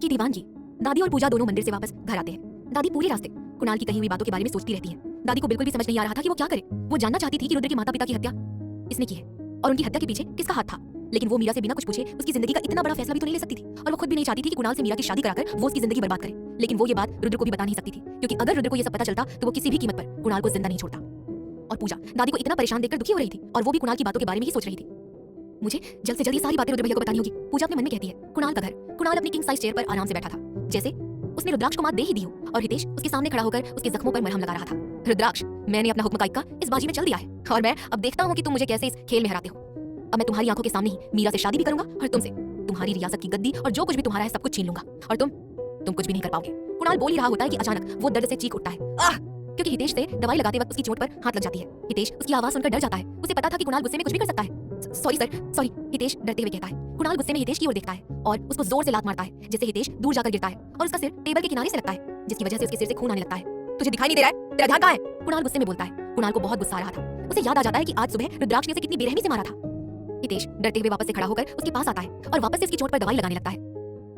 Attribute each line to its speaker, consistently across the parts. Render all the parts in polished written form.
Speaker 1: की दीवानगी। दादी और पूजा दोनों मंदिर से वापस घर आते हैं। दादी पूरे रास्ते कुणाल की कही हुई बातों के बारे में सोचती रहती है। दादी को बिल्कुल भी समझ नहीं आ रहा था कि वो क्या करे। वो जानना चाहती थी कि रुद्र के माता पिता की हत्या इसने की है और उनकी हत्या के पीछे किसका हाथ था। लेकिन वो मीरा से बिना कुछ पूछे उसकी जिंदगी का इतना बड़ा फैसला भी तो नहीं ले सकती थी और वो खुद भी नहीं चाहती थी कि कुणाल से मीरा की शादी कराकर वो उसकी जिंदगी बर्बाद करे। लेकिन वो ये बात रुद्र को भी बता नहीं सकती थी, क्योंकि अगर रुद्र को ये सब पता चलता तो वो किसी भी कीमत पर कुणाल को जिंदा नहीं छोड़ता। और पूजा दादी को इतना परेशान देखकर दुखी हो रही थी और वो भी कुणाल की बातों के बारे में ही सोच रही थी। मुझे जल्द से जल्द ये सारी बातें रुद्र भैया को बतानी होगी, पूजा अपने मन में कहती है। कुणाल का घर। कुणाल अपनी किंग साइज चेयर पर आराम से बैठा था, जैसे उसने रुद्राक्ष को मात दे ही दी हो, और हितेश उसके सामने खड़ा होकर उसके जख्मों पर मरहम लगा रहा था। रुद्राक्ष, मैंने अपना हुक्म कायिक का इस बाजी में चल दिया है और मैं अब देखता हूँ कि तुम मुझे कैसे इस खेल में हराते हो। अब मैं तुम्हारी आंखों के सामने ही मीरा से शादी भी करूंगा और तुमसे तुम्हारी रियासत की गद्दी और जो कुछ भी तुम्हारा है सब कुछ छीन लूंगा और तुम कुछ भी नहीं कर पाओगे। कुणाल बोल ही रहा होता है कि अचानक वो दर्द से चीख उठता है, क्योंकि हितेश से दवाई लगाते वक्त उसकी चोट पर हाथ लग जाती है। हितेश उसकी आवाज सुनकर डर जाता है। उसे पता था कि कुणाल गुस्से में कुछ भी कर सकता है। सॉरी सर, सॉरी, हितेश डरते हुए कहता है। कुणाल गुस्से में हितेश की ओर देखता है और उसको जोर से लात मारता है, जिससे हितेश दूर जाकर गिरता है और उसका सिर टेबल के किनारे से लगता है, जिसकी वजह से उसके सिर से खून आने लगता है। तुझे दिखाई नहीं दे रहा है? तेरा ध्यान कहाँ है? कुणाल गुस्से में बोलता है। कुणाल को बहुत गुस्सा आ रहा था। उसे याद आ जाता है कि आज सुबह रुद्राक्ष ने उसे कितनी बेरहमी से मारा था। हितेश डरते हुए वापस से खड़ा होकर उसके पास आता है और वापस से उसकी चोट पर दवाई लगाने लगता है।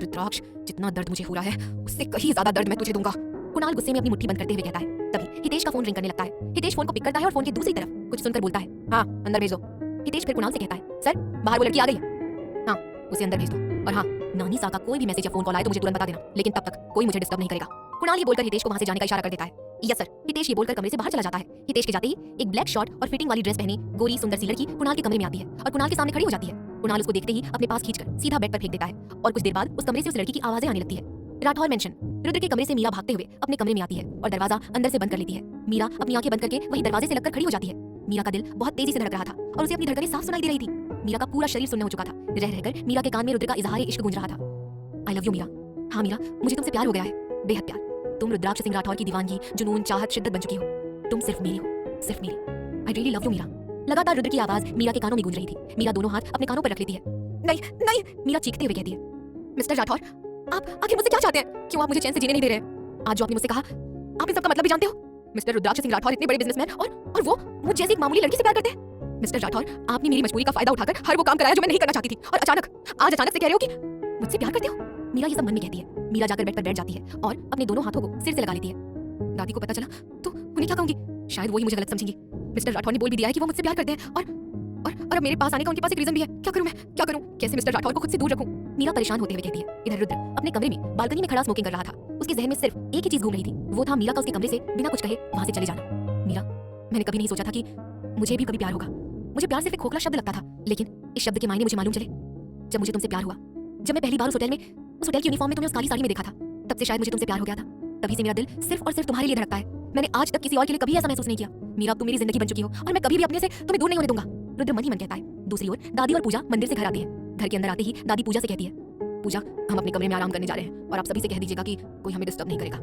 Speaker 1: रुद्राक्ष, जितना दर्द मुझे हो रहा है उससे कहीं ज्यादा दर्द मैं तुझे दूंगा। कुणाल गुस्से में अपनी मुट्ठी बंद करते हुए कहता है। तभी हितेश का फोन रिंग करने लगता है। हितेश फोन को पिक करता है और फोन की दूसरी तरफ कुछ सुनकर बोलता है, हाँ अंदर भेज दो। हितेश फिर कुणाल से कहता है, सर बाहर वो लड़की आ गई है, हाँ उसे अंदर भेज दो, और हाँ नानी सा का कोई भी मैसेज या फोन कॉल आए तो मुझे तुरंत बता देना, लेकिन तब तक कोई मुझे डिस्टर्ब नहीं करेगा। कुणाल ये बोलकर हितेश को वहां से जाने का इशारा कर देता है। Yes sir. हितेश ये बोलकर कमरे से बाहर चला जाता है। हितेश के जाते ही एक ब्लैक शॉर्ट और फिटिंग वाली ड्रेस पहनी गोरी सुंदर सी लड़की कुणाल के कमरे में आती है और कुणाल के सामने खड़ी हो जाती है। कुणाल उसको देखते ही अपने पास खींचकर सीधा बेड पर फेंक देता है और कुछ देर बाद उस कमरे से उस लड़की की आवाजें आने लगती है। राठौर मेंशन। रुद्र के कमरे से मीरा भागते हुए अपने कमरे में आती है और दरवाजा अंदर से बंद कर लेती है। मीरा अपनी आंखें बंद करके वही दरवाजे से लगकर खड़ी हो जाती है। मीरा का दिल बहुत तेजी से धड़क रहा था और उसे अपनी धड़कनें साफ सुनाई दे रही थी। मीरा का पूरा शरीर सुन्न हो चुका था। रह रहकर मीरा के कान में रुद्र का इजहार इश्क गूंज रहा था। I love you Meera. हाँ मीरा, मुझे तुमसे प्यार हो गया है, बेहद प्यार। तुम रुद्राक्ष सिंह राठौर की दीवानगी, जुनून, चाहत, शिद्दत बन चुकी हो। तुम सिर्फ मेरी हो, सिर्फ मेरी। I really love you Meera. लगातार रुद्र की आवाज मीरा के कानों में गूंज रही थी। मीरा दोनों हाथ अपने कानों पर रख लेती है। नहीं नहीं, मीरा चीखते हुए कहती है, मिस्टर राठौर, आप आखिर मुझसे क्या चाहते हैं? क्यों आप मुझे चैन से जीने नहीं दे रहे हैं? आज जो आपने मुझसे कहा, आप इन सब का मतलब भी जानते हो? मिस्टर रुद्राक्ष सिंह राठौर इतने बड़े बिजनेसमैन और वो मुझ जैसी एक मामूली लड़की से प्यार करते हैं। मिस्टर राठौर, आपने मेरी मजबूरी का फायदा उठाकर हर वो काम कराया जो मैं नहीं करना चाहती थी, और आज अचानक से कह रहे हो कि मुझसे प्यार करते हो। मीरा ये सब मन में कहती है। मीरा जाकर बेड पर बैठ जाती है और अपने दोनों हाथों को सिर से लगा लेती है। दादी को पता चला तो उन्हें क्या कहूंगी? शायद वो ही मुझे गलत समझेंगे। मिस्टर राठौर ने बोल भी दिया है कि वो मुझसे प्यार करते हैं और अब मेरे पास आने का उनके पास एक रीजन भी है। क्या करूं मैं? क्या करूं? कैसे मिस्टर राठौर को खुद से दूर रखूं? मीरा परेशान होते हुए कहती है। इधर रुद्र अपने कमरे में बालकनी में खड़ा स्मोकिंग कर रहा था। उसके जहन में सिर्फ एक ही चीज घूम रही थी, वो था मीरा का उसके कमरे से बिना कुछ कहे वहां से चले जाना। मीरा, मैंने कभी नहीं सोचा था कि मुझे भी कभी प्यार होगा। मुझे प्यार सिर्फ एक खोखला शब्द लगता था, लेकिन इस शब्द के मायने मुझे मालूम चले जब मुझे तुमसे प्यार हुआ। जब मैं पहली बार उस होटल की यूनिफॉर्म में तुम्हें उस काली साड़ी में देखा था, तब से शायद मुझे तुमसे प्यार हो गया था। तभी से मेरा दिल सिर्फ और सिर्फ तुम्हारे लिए धड़कता है। मैंने आज तक किसी और के लिए कभी ऐसा महसूस नहीं किया। मीरा, अब तुम मेरी जिंदगी बन चुकी हो और मैं कभी भी अपने से तुम्हें दूर नहीं होने दूंगा। रुद्र मन ही मन कहता है। दूसरी ओर दादी और पूजा मंदिर से घर आती है। घर के अंदर आते ही दादी पूजा से कहती है, पूजा, हम अपने कमरे में आराम करने जा रहे हैं और आप सभी से कह दीजिएगा कि कोई हमें डिस्टर्ब नहीं करेगा।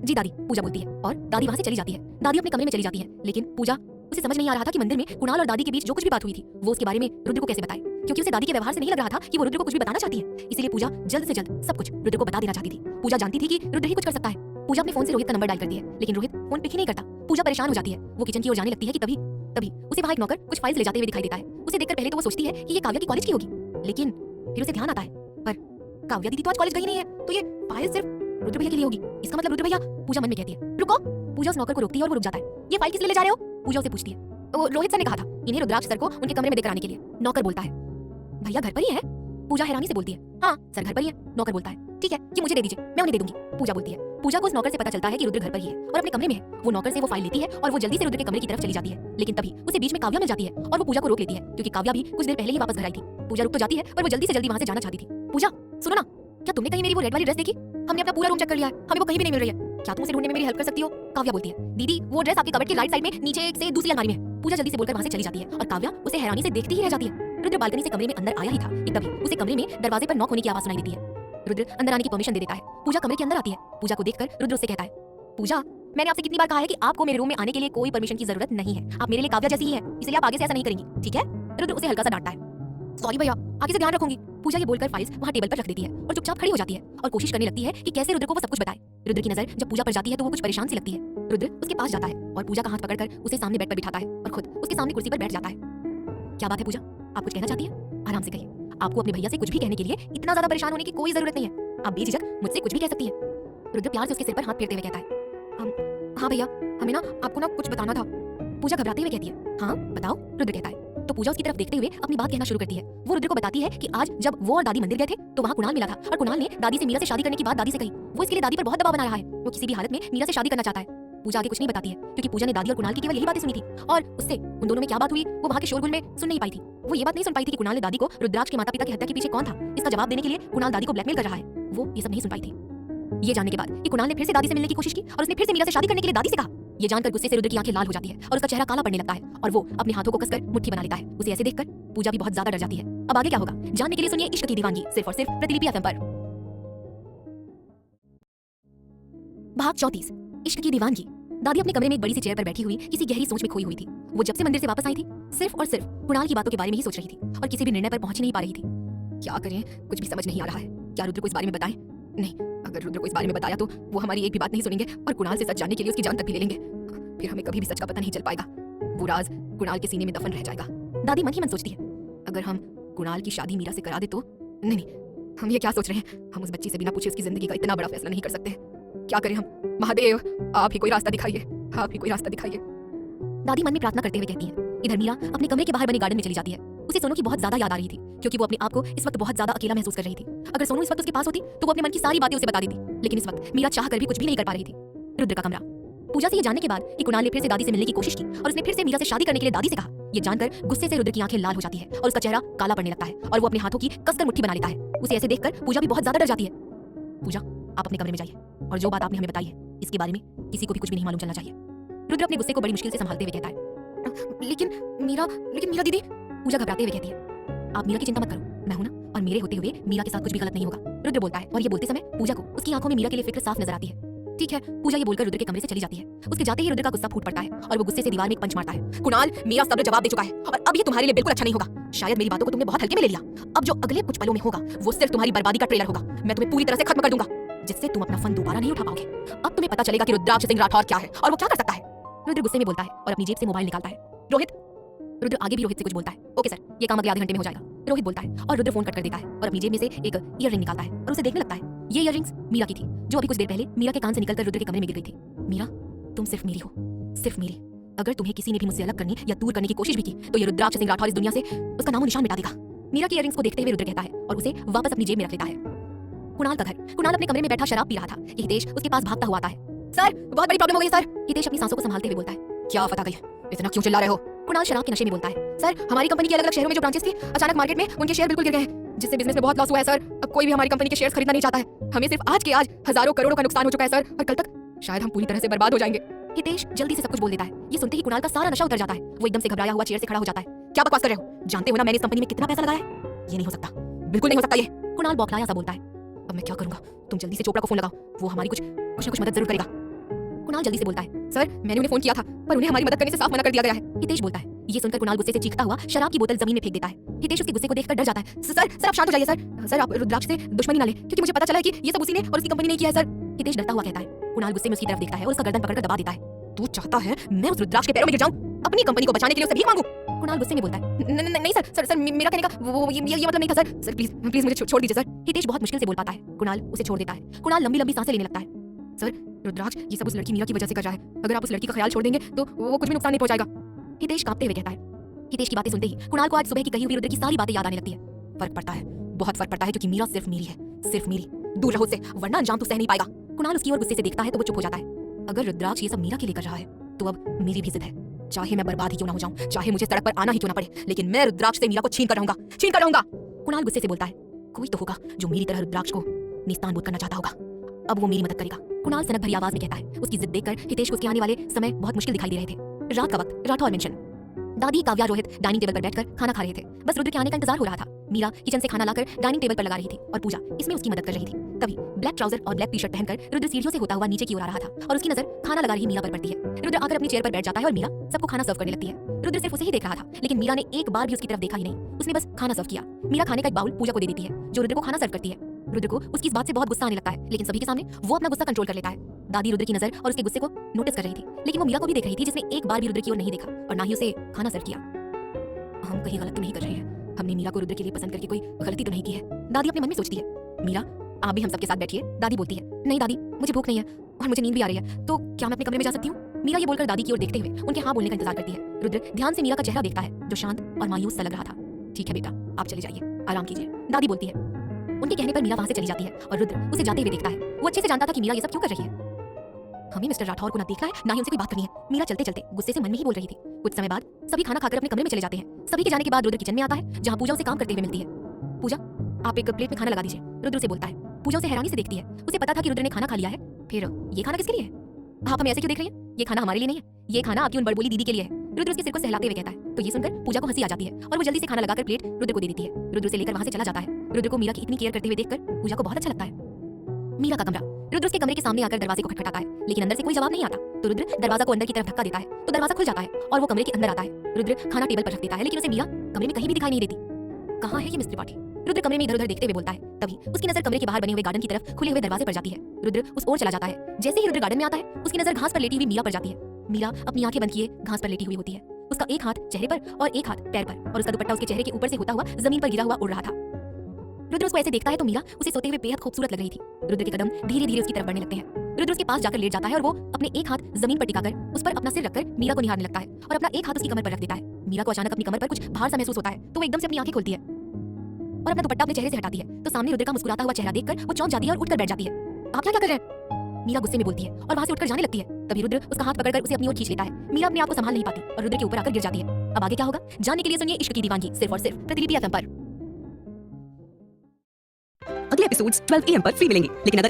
Speaker 1: जी दादी, पूजा बोलती है और दादी वहां से चली जाती है। दादी अपने कमरे में चली जाती है, लेकिन पूजा, उसे समझ नहीं आ रहा था कि मंदिर में कुणाल और दादी के बीच जो कुछ भी बात हुई थी वो उसके बारे में रुद्र को कैसे बताए, क्योंकि उसे दादी के व्यवहार से नहीं लग रहा था कि वो रुद्र को कुछ भी बताना चाहती है। इसीलिए पूजा जल्द से जल्द सब कुछ रुद्र को बता देना चाहती थी। पूजा जानती थी कि रुद्र ही कुछ कर सकता है। पूजा अपने फोन से रोहित का नंबर डायल करती है, लेकिन रोहित फोन पिक ही नहीं करता। पूजा परेशान हो जाती है। वो किचन की ओर जाने लगती है कि तभी उसे वहां एक नौकर कुछ फाइल्स ले जाते हुए दिखाई देता है। उसे देखकर पहले तो वो सोचती है कि ये काव्या की कॉलेज की होगी, लेकिन फिर उसे ध्यान आता है, पर काव्या दीदी तो आज कॉलेज गई नहीं है, तो ये फाइल सिर्फ रुद्र भैया के लिए होगी। इसका मतलब रुद्र भैया। पूजा मन में कहती है। रुको। पूजा उस नौकर को रोकती है और वो रुक जाता है। ये फाइल किस लिए ले जा रहे हो? पूजा उसे पूछती है। तो रोहित सर ने कहा था इन्हें रुद्राक्ष सर को उनके कमरे में देकर आने के लिए। नौकर बोलता है, भैया घर पर ही है? पूजा हैरानी से बोलती है, हाँ सर घर पर ही है। नौकर बोलता है, ठीक है, ये मुझे दे दीजिए, मैं उन्हें दे दूंगी। पूजा बोलती है। पूजा को उस नौकर से पता चलता है कि रुद्र घर पर ही है और अपने कमरे में है। वो नौकर से वो फाइल लेती है और वो जल्दी से रुद्र के कमरे की तरफ चली जाती है, लेकिन तभी उसे बीच में काव्या मिल जाती है और वो पूजा को रोक लेती है, क्योंकि काव्या भी कुछ देर पहले ही वापस घर आई थी। पूजा रुक तो जाती है और वो जल्दी से जल्दी वहां से जाना चाहती थी। पूजा सुनो ना, क्या तुमने कहीं मेरी वो रेड वाली ड्रेस देखी? हमने अपना पूरा रूम चेक कर लिया है, हमें वो कहीं भी नहीं मिल रही है। क्या तुम उसे ढूंढने में मेरी हेल्प कर सकती हो? काव्या बोलती है, दीदी वो ड्रेस आपके कबर्ड के राइट साइड में नीचे एक से दूसरी अलमारी में है। पूजा जल्दी से बोलकर वहां से चली जाती है और काव्या उसे हैरानी से देखती ही रह जाती है। रुद्र बालकनी से कमरे में अंदर आया ही था कि तभी उसे कमरे में दरवाजे पर नॉक होने की आवाज सुनाई देती है। रुद्र अंदर आने की परमिशन दे देता है। पूजा कमरे के अंदर आती है। पूजा को देखकर रुद्र उससे कहता है, पूजा, मैंने आपसे कितनी बार कहा है कि आपको मेरे रूम में आने के लिए कोई परमिशन की जरूरत नहीं है। आप मेरे लिए काव्या जैसी ही हैं, इसलिए आप आगे से ऐसा नहीं करेंगी, ठीक है? रुद्र उसे हल्का सा डांटता है। सॉरी भैया, आगे से ध्यान रखूंगी। पूजा ये बोलकर फाइल्स वहां टेबल पर रख देती है और चुपचाप खड़ी हो जाती है और कोशिश करने लगती है कि कैसे रुद्र को वो सब कुछ बताए। रुद्र की नजर जब पूजा पर जाती है तो वो कुछ परेशान सी लगती है। रुद्र उसके पास जाता है और पूजा का हाथ पकड़कर उसे सामने बेड पर बिठाता है और खुद उसके सामने कुर्सी पर बैठ जाता है। क्या बात है पूजा, आप कुछ कहना चाहती है? आराम से कहिए। आपको अपने भैया से कुछ भी कहने के लिए इतना ज्यादा परेशान होने की कोई जरूरत नहीं है। आप बेझिझक मुझसे कुछ भी कह सकती हैं। रुद्र प्यार से उसके सिर पर हाथ फेरते हुए कहता है, हाँ भैया, हमें ना आपको ना कुछ बताना था। पूजा घबराते हुए कहती है, हाँ बताओ। रुद्र कहता है तो पूजा उसकी तरफ देखते हुए अपनी बात कहना शुरू करती है। वो रुद्र को बताती है कि आज जब वो और दादी मंदिर गए थे तो वहाँ कुणाल मिला था और कुणाल ने दादी से मीरा से शादी करने की बात दादी से कही। वो इसके लिए दादी पर बहुत दबाव बना रहा है। वो किसी भी हालत में मीरा से शादी करना चाहता है। पूजा आगे कुछ नहीं बताती है क्योंकि पूजा ने दादी और कुणाल की केवल यही बातें सुनी थी और उससे उन दोनों में क्या बात हुई वो वहाँ के शोरगुल में सुन नहीं पाई थी। वो ये बात नहीं सुन पाई थी कि कुणाल ने दादी को रुद्राक्ष के माता पिता की हत्या के पीछे कौन था इसका जवाब देने के लिए कुणाल दादी को ब्लैकमेल कर रहा है। वो ये सब नहीं सुन पाई थी। ये जानने के बाद कि कुणाल ने फिर से दादी से मिलने की कोशिश की और उसने फिर से मीरा से शादी करने के लिए दादी से कहा, ये जानकर गुस्से से रुद्र की आंखें लाल हो जाती है और उसका चेहरा काला पड़ने लगता है और वो अपने हाथों को कसकर मुट्ठी बना लेता है। उसे ऐसे देखकर पूजा भी बहुत ज्यादा डर जाती है। अब आगे क्या होगा जानने के लिए सुनिए इश्क की दीवानगी सिर्फ और सिर्फ प्रतिलिपि एफएम पर। भाग 34 इश्क की दीवानगी। दादी अपने कमरे में एक बड़ी सी चेयर पर बैठी हुई किसी गहरी सोच में खोई हुई थी। वो जब से मंदिर से वापस आई थी सिर्फ और सिर्फ कुणाल की बातों के बारे में ही सोच रही थी और किसी भी निर्णय पर पहुंच ही नहीं पा रही थी। क्या करें, कुछ भी समझ नहीं आ रहा है। क्या रुद्र को इस बारे में बताएं? नहीं, अगर रुद्र को इस बारे में बताया तो वो हमारी एक भी बात नहीं सुनेंगे और कुणाल से सच जानने के लिए उसकी जान तक भी ले लेंगे। फिर हमें कभी भी सच का पता नहीं चल पाएगा। वो राज कुणाल के सीने में दफन रह जाएगा। दादी मन ही मन सोचती है, अगर हम कुणाल की शादी मीरा से करा दे तो। नहीं, हम ये क्या सोच रहे हैं? हम उस बच्ची से बिना पूछे उसकी जिंदगी का इतना बड़ा फैसला नहीं कर सकते। क्या करें हम? महादेव, आप ही कोई रास्ता दिखाइए, आप ही कोई रास्ता दिखाइए। दादी मन में प्रार्थना करते हुए कहती है। इधर मीरा अपने कमरे के बाहर बने गार्डन में चली जाती है। उसे सोनू की बहुत ज्यादा याद आ रही थी क्योंकि वो अपने आप को इस वक्त बहुत ज्यादा अकेला महसूस कर रही थी। अगर सोनू इस वक्त उसके पास होती तो वो अपने मन की सारी बातें उसे बता देती, लेकिन इस वक्त मीरा चाह कर भी कुछ भी नहीं कर पा रही थी। रुद्र का कमरा। पूजा से ये जानने के बाद कि कुणाल ने फिर से दादी से मिलने की कोशिश की और उसने फिर से मीरा से शादी करने के लिए दादी से कहा, ये जानकर गुस्से से रुद्र की आंखें लाल हो जाती है और उसका चेहरा काला पड़ने लगता है और वो अपने हाथों की कसकर मुट्ठी बना लेता है। उसे ऐसे देखकर पूजा भी बहुत ज्यादा डर जाती है। पूजा, आप अपने कमरे में जाइए और जो बात आपने हमें बताई है इसके बारे में किसी को भी कुछ भी नहीं मालूम चलना चाहिए। रुद्र अपने गुस्से को बड़ी मुश्किल से संभालते हुए कहता है, लेकिन मीरा दीदी। पूजा घबराते हुए कहती है, आप मीरा की चिंता मत करो, मैं हूं ना, और मेरे होते हुए मीरा के साथ कुछ भी गलत नहीं होगा। रुद्र बोलता है और ये बोलते समय पूजा को उसकी आंखों में मीरा के लिए फिक्र साफ नजर आती है। ठीक है, पूजा ये बोलकर रुद्र के कमरे से चली जाती है। उसके जाते ही रुद्र का गुस्सा फूट पड़ता है और वो गुस्से से दीवार में एक पंच मारता है। कुणाल, मेरा सब्र जवाब दे चुका है और अब ये तुम्हारे लिए बिल्कुल अच्छा नहीं होगा। शायद मेरी बातों को तुमने बहुत हल्के में ले लिया। अब जो अगले कुछ पलों में होगा वो सिर्फ तुम्हारी बर्बादी का ट्रेलर होगा। मैं तुम्हें पूरी तरह से खत्म कर दूंगा जिससे तुम अपना फन दोबारा नहीं उठा पाओगे। अब तुम्हें पता चलेगा कि रुद्राक्ष सिंह राठौर क्या है और वो क्या कर सकता है। रुद्र गुस्से में बोलता है और अपनी जेब से मोबाइल निकालता है। रोहित। रुद्र आगे भी रोहित से कुछ बोलता है। ओके सर, ये काम अगले आधे घंटे में हो जाएगा। रोहित बोलता है और रुद्र फोन कट कर देता है और अपनी जेब में से एक ईयररिंग निकालता है और उसे देखने लगता है। ये ईयररिंग्स मीरा की थी जो अभी कुछ देर पहले मीरा के कान से निकलकर रुद्र के कमरे में गिर गई थी। मीरा, तुम सिर्फ मेरी हो, सिर्फ मेरी। अगर तुम्हें किसी ने भी मुझसे अलग करने या दूर करने की कोशिश भी की तो ये रुद्राक्ष सिंह राठौर इस दुनिया से उसका नामो निशान मिटा देगा। मीरा की ईयररिंग्स को देखते हुए रुद्र कहता है और उसे वापस अपनी जेब में रख लेता है। कुणाल का घर। कुणाल अपने कमरे में बैठा शराब पी रहा था। हितेश उसके पास भागता हुआ आता है। सर, बहुत बड़ी प्रॉब्लम हो गई सर। हितेश अपनी सांसों को संभालते हुए बोलता है, क्या पता गई, इतना क्यों चिल्ला रहे हो? कुणाल शराब के नशे में बोलता है, सर हमारी कंपनी की अलग-अलग शहरों में जो ब्रांचेस थी अचानक मार्केट में उनके शेयर बिल्कुल गिर गए हैं जिससे बिजनेस में बहुत लॉस हुआ है सर। अब कोई भी हमारी कंपनी के शेयर्स खरीदना नहीं चाहता है। हमें सिर्फ आज के आज हजारों करोड़ों का नुकसान हो चुका है सर और कल तक शायद हम पूरी तरह से बर्बाद हो जाएंगे। हितेश जल्दी से सब कुछ बोल देता है। ये सुनते ही कुणाल का सारा नशा उतर जाता है। वो एकदम से घबराया हुआ चेयर से खड़ा हो जाता है। क्या बकवास कर रहे हो? जानते हो ना मैंने इस कंपनी में कितना पैसा लगाया है? ये नहीं हो सकता, बिल्कुल नहीं हो सकता ये। कुणाल बौखलाया सा बोलता है, अब मैं क्या करूंगा? तुम जल्दी से चोपड़ा को फोन लगाओ, वो हमारी कुछ ना कुछ मदद जरूर करेगा। कुणाल जल्दी से बोलता है, सर मैंने उन्हें फोन किया था पर उन्हें हमारी मदद करने से साफ मना कर दिया गया है। हितेश बोलता है। ये सुनकर कुणाल गुस्से से चीखता हुआ शराब की बोतल जमीन में फेंक देता है। हितेश उसके गुस्से को देखकर डर जाता है। सर आप शांत हो जाइए सर। सर आप रुद्राक्ष से दुश्मनी ना ले क्योंकि मुझे पता चला है कि ये सब उसी ने और उसकी कंपनी ने किया है सर। हितेश डरता हुआ कहता है। कुणाल गुस्से में उसकी तरफ देखता है और उसका गर्दन पकड़कर दबा देता है। तू चाहता है मैं उस रुद्राक्ष के पैरों में गिर जाऊं अपनी कंपनी को बचाने के लिए उससे भीख मांगूं? कुणाल गुस्से में बोलता है, नहीं सर मेरा कहने का वो ये मतलब नहीं था सर प्लीज मुझे छोड़ दीजिए सर। हितेश बहुत मुश्किल से बोल पाता है। कुणाल उसे छोड़ देता है। कुणाल लंबी सांसें लेने लगता है। सर रुद्राक्ष ये सब उस लड़की मीरा की वजह से कर रहा है। अगर आप उस लड़की का ख्याल छोड़ देंगे तो वो कुछ भी नुकसान नहीं पहुंचाएगा। हितेश कांपते हुए कहता है। हितेश की बातें सुनते ही कुणाल को आज सुबह की कही हुई रुद्र की सारी बातें याद आने लगती है। फर्क पड़ता है, बहुत फर्क पड़ता है क्योंकि मीरा सिर्फ मेरी है, सिर्फ मेरी। दूर रहो उससे वरना अंजाम तू सह नहीं पाएगा। कुणाल उसकी ओर गुस्से से देखता है तो वो चुप हो जाता है। अगर रुद्राक्ष ये सब मीरा के लिए कर रहा है तो अब मेरी भी जिद है। चाहे मैं बर्बाद ही क्यों ना हो जाऊं, चाहे मुझे सड़क पर आना ही क्यों ना पड़े, लेकिन मैं रुद्राक्ष से मीरा को छीन कर रहूंगा। कुणाल गुस्से से बोलता है, कोई तो होगा जो मेरी तरह रुद्राक्ष को निस्तानबूद करना चाहता होगा। अब वो मेरी मदद करेगा। कुणाल सनक भरी आवाज में कहता है। उसकी जिद देखकर हितेश को उसके आने वाले समय बहुत मुश्किल दिखाई दे रहे थे। रात का वक्त, राठौर मेंशन। दादी, काव्या, रोहित डाइनिंग टेबल पर बैठकर खाना खा रहे थे। बस रुद्र के आने का इंतजार हो रहा था। मीरा किचन से खाना लाकर डाइनिंग टेबल पर लगा रही थी और पूजा इसमें उसकी मदद कर रही थी। तभी ब्लैक ट्राउजर और ब्लैक टी-शर्ट पहनकर रुद्र सीढ़ियों से होता हुआ नीचे की ओर आ रहा था और उसकी नजर खाना लगा रही मीरा पर पड़ती है। रुद्र आकर अपनी चेयर पर बैठ जाता है और मीरा सबको खाना सर्व करने लगती है। रुद्र सिर्फ उसे ही देख रहा था लेकिन मीरा ने एक बार भी उसकी तरफ देखा ही नहीं। उसने बस खाना सर्व किया। मीरा खाने का एक बाउल पूजा को दे देती है जो रुद्र को खाना सर्व करती है। रुद्र को उसकी इस बात से बहुत गुस्सा आने लगता है लेकिन सभी के सामने वो अपना गुस्सा कंट्रोल कर लेता है। दादी रुद्र की नजर और उसके गुस्से को नोटिस कर रही थी लेकिन वो मीरा को भी देख रही थी जिसने एक बार भी रुद्र की ओर नहीं देखा और ना ही उसे खाना सर्व किया। हम कहीं गलत तो नहीं कर रहे हैं? हमने मीरा को रुद्र के लिए पसंद करके कोई गलती तो नहीं की है? दादी अपने मन में सोचती है। मीरा आप भी हम सबके साथ बैठिए। दादी बोलती है, नहीं दादी मुझे भूख नहीं है और मुझे नींद भी आ रही है, तो क्या मैं अपने कमरे में जा सकती हूँ? मीरा ये बोलकर दादी की ओर देखते हुए उनके हाँ बोलने का इंतजार करती है। रुद्र ध्यान से मीरा का चेहरा देखता है जो शांत और मायूस सा लग रहा था। ठीक है बेटा, आप चले जाइए, आराम कीजिए, दादी बोलती है। उनके कहने पर मीरा वहां से चली जाती है और रुद्र उसे जाते हुए देखता है। वो अच्छे से जानता था कि मीरा ये सब क्यों कर रही है। हमें मिस्टर राठौर को ना देखना है, ना ही उनसे कोई बात करनी है, मीरा चलते चलते गुस्से से मन में ही बोल रही थी। कुछ समय बाद सभी खाना खाकर अपने कमरे में चले जाते हैं। सभी के जाने के बाद रुद्र किचन में आता है जहाँ पूजा उसे काम करते हुए मिलती है। पूजा, आप एक प्लेट में खाना लगा दीजिए, रुद्र उसे बोलता है। पूजा उसे हैरानी से देखती है। उसे पता था कि रुद्र ने खाना खा लिया है, फिर ये खाना किसके लिए है? आप हमें ऐसे क्यों देख रही हैं? ये खाना हमारे लिए नहीं है, ये खाना आपकी उन बड़बोली दीदी के लिए है। रुद्र उसके सिर को सहलाते हुए कहता है। तो ये सुनकर पूजा को हंसी आ जाती है और वो जल्दी से खाना लगाकर प्लेट रुद्र को दे देती है। रुद्र उसे लेकर वहां से चला जाता है। रुद्र को मीरा की इतनी केयर करते हुए देखकर पूजा को बहुत अच्छा लगता है। मीरा का कमरा। रुद्र उसके कमरे के सामने आकर दरवाजे को खटखटाता है, लेकिन अंदर से कोई जवाब नहीं आता। तो रुद्र दरवाजा को अंदर की तरफ धक्का देता है तो दरवाजा खुल जाता है और वो कमरे के अंदर आता है। रुद्र खाना टेबल पर रख देता है, लेकिन उसे मीरा कमरे में कहीं भी दिखाई नहीं देती। कहाँ है ये मिस्त्री पाठी? रुद्र कमरे में इधर उधर देखते हुए बोलता है। तभी उसकी नजर कमरे के बाहर बने हुए गार्डन की तरफ खुले हुए दरवाजे पर जाती है। रुद्र उस ओर चला जाता है। जैसे ही रुद्र गार्डन में आता है उसकी नजर घास पर लेटी हुई मीरा पर जाती है। मीरा अपनी आंखें बंद किए घास पर लेटी हुई होती है। उसका एक हाथ चेहरे पर और एक हाथ पैर पर, और उसका दुपट्टा उसके चेहरे के ऊपर से होता हुआ जमीन पर गिरा हुआ उड़ रहा था। रुद्र उसको ऐसे देखता है तो मीरा उसे सोते हुए बेहद खूबसूरत लग रही थी। रुद्र के कदम धीरे धीरे उसकी तरफ बढ़ने लगते हैं। रुद्र उसके पास जाकर लेट जाता है और वो अपने एक हाथ जमीन पर टिकाकर उस पर अपना सिर रखकर मीरा को निहारने लगता है और अपना एक हाथ उसकी कमर पर रख देता है। मीरा को अचानक अपनी कमर पर कुछ भार सा महसूस होता है तो वो एकदम से अपनी आंखें खोलती है और अपना दुपट्टा अपने चेहरे से हटाती है। तो सामने रुद्र का मुस्कुराता हुआ चेहरा देखकर वो चौंक जाती है और उठकर बैठ जाती है। आप क्या कर रहे हैं? मीरा गुस्से में बोलती है और वहां से उठकर जाने लगती है। तभी रुद्र उसका हाथ पकड़कर उसे अपनी ओर खींच लेता है। मीरा अपने आप को संभाल नहीं पाती और रुद्र के ऊपर आकर गिर जाती है। अब आगे क्या होगा जानने के लिए सुनिए इश्क की दीवानगी सिर्फ और सिर्फ प्रतिलिपि FM पर।
Speaker 2: अगले एपिसोड्स 12 AM पर फ्री मिलेंगे, लेकिन अगर